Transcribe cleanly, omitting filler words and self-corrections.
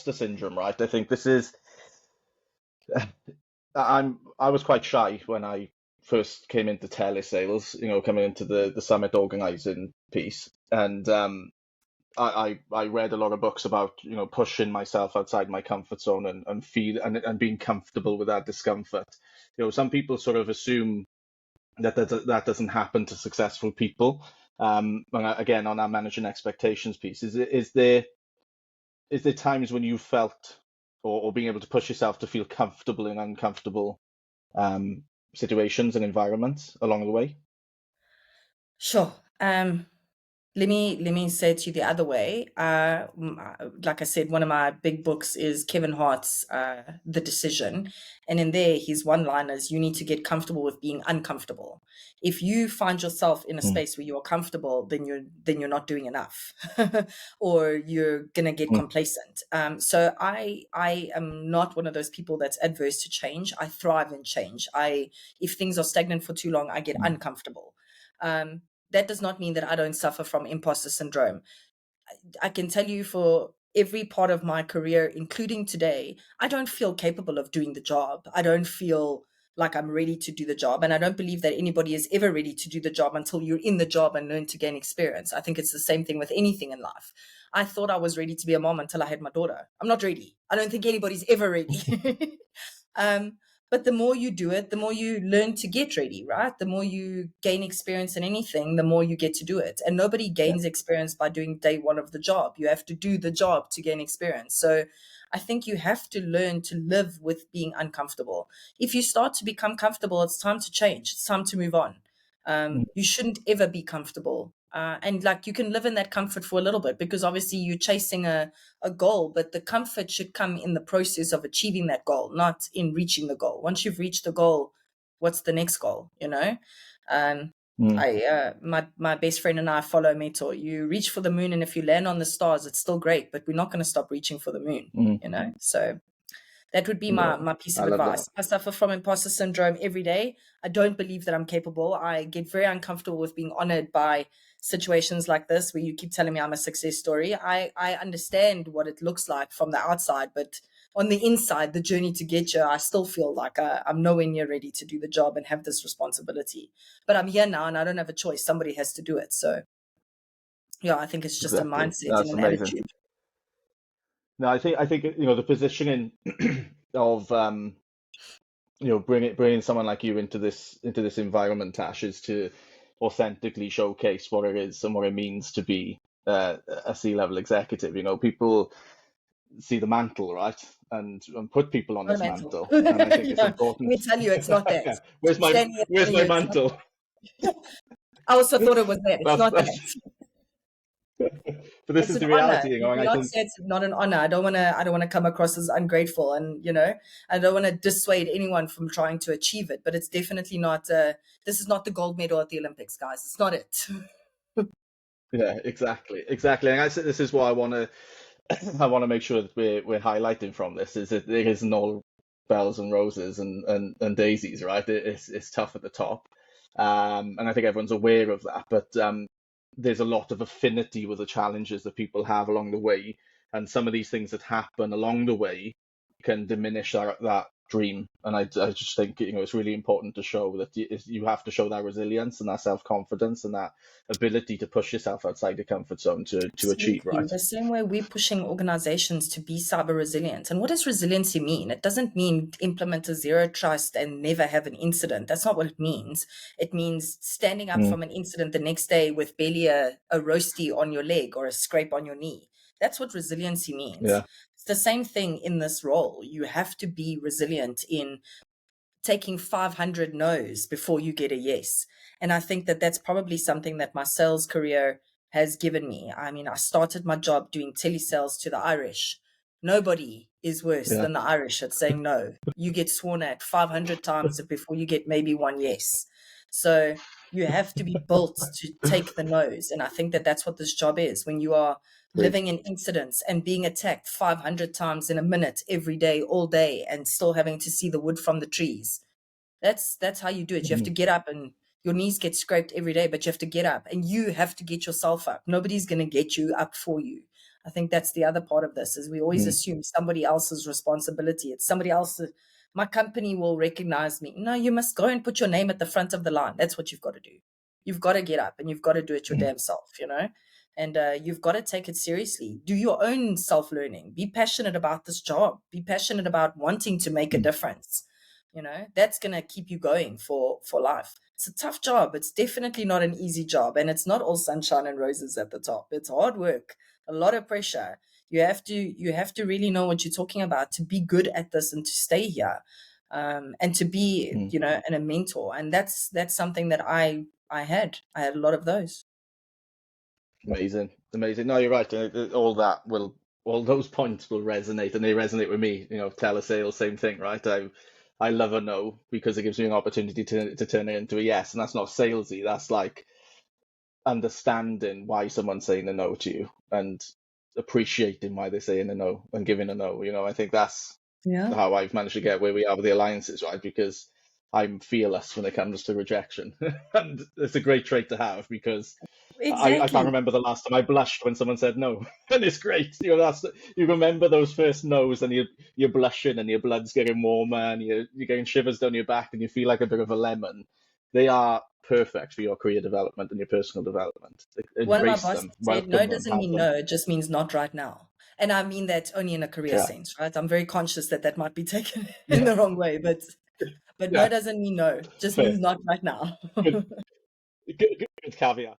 imposter syndrome, right? I think this is I was quite shy when I first came into telesales, coming into the summit organizing piece, and I read a lot of books about pushing myself outside my comfort zone and being comfortable with that discomfort. Some people sort of assume that doesn't happen to successful people. Again, on our managing expectations piece, is there times when you felt or being able to push yourself to feel comfortable in uncomfortable situations and environments along the way? Sure. Let me say it to you the other way. Like I said, one of my big books is Kevin Hart's The Decision, and in there, his one-liner is, "You need to get comfortable with being uncomfortable." If you find yourself in a Mm, space where you're comfortable, then you're not doing enough, or you're gonna get mm, complacent. So I am not one of those people that's adverse to change. I thrive in change. If things are stagnant for too long, I get mm, uncomfortable. Um, that does not mean that I don't suffer from imposter syndrome. I can tell you, for every part of my career, including today, I don't feel capable of doing the job. I don't feel like I'm ready to do the job. And I don't believe that anybody is ever ready to do the job until you're in the job and learn to gain experience. I think it's the same thing with anything in life. I thought I was ready to be a mom until I had my daughter. I'm not ready. I don't think anybody's ever ready. um, but the more you do it, the more you learn to get ready, right? The more you gain experience in anything, the more you get to do it. And nobody yeah. gains experience by doing day one of the job. You have to do the job to gain experience. So I think you have to learn to live with being uncomfortable. If you start to become comfortable, it's time to change. It's time to move on. Mm, You shouldn't ever be comfortable. And like, you can live in that comfort for a little bit, because obviously you're chasing a goal, but the comfort should come in the process of achieving that goal, not in reaching the goal. Once you've reached the goal, what's the next goal? Um, mm, my best friend and I follow a mentor. You reach for the moon, and if you land on the stars, it's still great, but we're not going to stop reaching for the moon. mm. So that would be Yeah, my piece I of love advice. that. I suffer from imposter syndrome every day. I don't believe that I'm capable. I get very uncomfortable with being honored by situations like this, where you keep telling me I'm a success story. I understand what it looks like from the outside, but on the inside, the journey to get you, I still feel like I'm nowhere near ready to do the job and have this responsibility. But I'm here now, and I don't have a choice. Somebody has to do it. So yeah, I think it's just a Exactly. mindset and That's an amazing. attitude. No, I think the positioning of bringing someone like you into this environment, Tash, is to authentically showcase what it is and what it means to be a C-level executive. People see the mantle, right, and put people on Not a this mental. mantle, and I think it's Yeah, let important. me tell you, it's not that. Yeah. Where's my Standing in where's front of my you, it's not. mantle? I also thought it was that. It's That's not that's. that. But this It's is an the honor. reality, You and I cannot think say it's not an honor. I don't wanna come across as ungrateful, and I don't want to dissuade anyone from trying to achieve it. But it's definitely not. This is not the gold medal at the Olympics, guys. It's not it. yeah, exactly, and I said this is what I want to I want to make sure that we're highlighting from this is that it isn't all bells and roses and daisies, right? It's tough at the top, and I think everyone's aware of that. But there's a lot of affinity with the challenges that people have along the way, and some of these things that happen along the way can diminish that dream. And I just think it's really important to show that you have to show that resilience and that self-confidence and that ability to push yourself outside your comfort zone to achieve, Absolutely. right? The same way we're pushing organizations to be cyber resilient. And what does resiliency mean? It doesn't mean implement a zero trust and never have an incident. That's not what it means. It means standing up Mm, from an incident the next day with barely a roasty on your leg or a scrape on your knee. That's what resiliency means. yeah. It's the same thing in this role. You have to be resilient in taking 500 no's before you get a yes. And I think that that's probably something that my sales career has given me. I mean, I started my job doing telesales to the Irish. Nobody is worse Yeah. than the Irish at saying no. You get sworn at 500 times before you get maybe one yes. So you have to be built to take the no's. And I think that that's what this job is. When you are Agreed. living in incidents and being attacked 500 times in a minute every day, all day, and still having to see the wood from the trees. That's how you do it. You have Mm, to get up, and your knees get scraped every day, but you have to get up, and you have to get yourself up. Nobody's going to get you up for you. I think that's the other part of this is we always Mm, assume somebody else's responsibility. It's somebody else's. My company will recognize me. No, you must go and put your name at the front of the line. That's what you've got to do. You've got to get up and you've got to do it your mm, damn self, you know? And you've got to take it seriously. Do your own self learning. Be passionate about this job. Be passionate about wanting to make a mm. difference. You know, that's going to keep you going for life. It's a tough job. It's definitely not an easy job. And it's not all sunshine and roses at the top. It's hard work, a lot of pressure. You have to really know what you're talking about to be good at this and to stay here, and to be, Mm. and a mentor. And that's something that I had a lot of those. Amazing, amazing. No, you're right. All those points will resonate, and they resonate with me. Telesales, same thing, right? I love a no because it gives me an opportunity to turn it into a yes, and that's not salesy. That's like understanding why someone's saying a no to you and appreciating why they're saying a no and giving a no. I think that's Yeah, how I've managed to get where we are with the alliances, right? Because I'm fearless when it comes to rejection, and it's a great trait to have because I can't exactly. remember the last time I blushed when someone said no, and it's great. You remember those first no's, and you're blushing, and your blood's getting warmer, and you're getting shivers down your back, and you feel like a bit of a lemon. They are perfect for your career development and your personal development. One of my Embrace bosses them, said, no welcome them, doesn't have mean them. no, it just means not right now. And I mean that only in a career Yeah, sense, right? I'm very conscious that that might be taken in yeah, the wrong way, but no yeah. doesn't mean no, just Fair. means not right now. Good, good caveat.